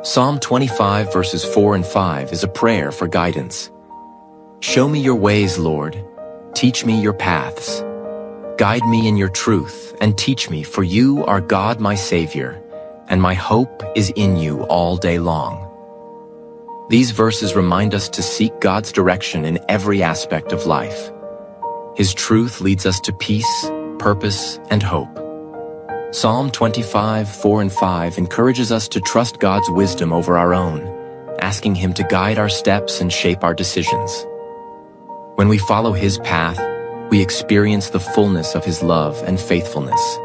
Psalm 25 verses 4 and 5 is a prayer for guidance. Show me your ways, Lord. Teach me your paths. Guide me in your truth and teach me, for you are God my Savior, and my hope is in you all day long. These verses remind us to seek God's direction in every aspect of life. His truth leads us to peace, purpose, and hope. Psalm 25, 4 and 5 encourages us to trust God's wisdom over our own, asking Him to guide our steps and shape our decisions. When we follow His path, we experience the fullness of His love and faithfulness.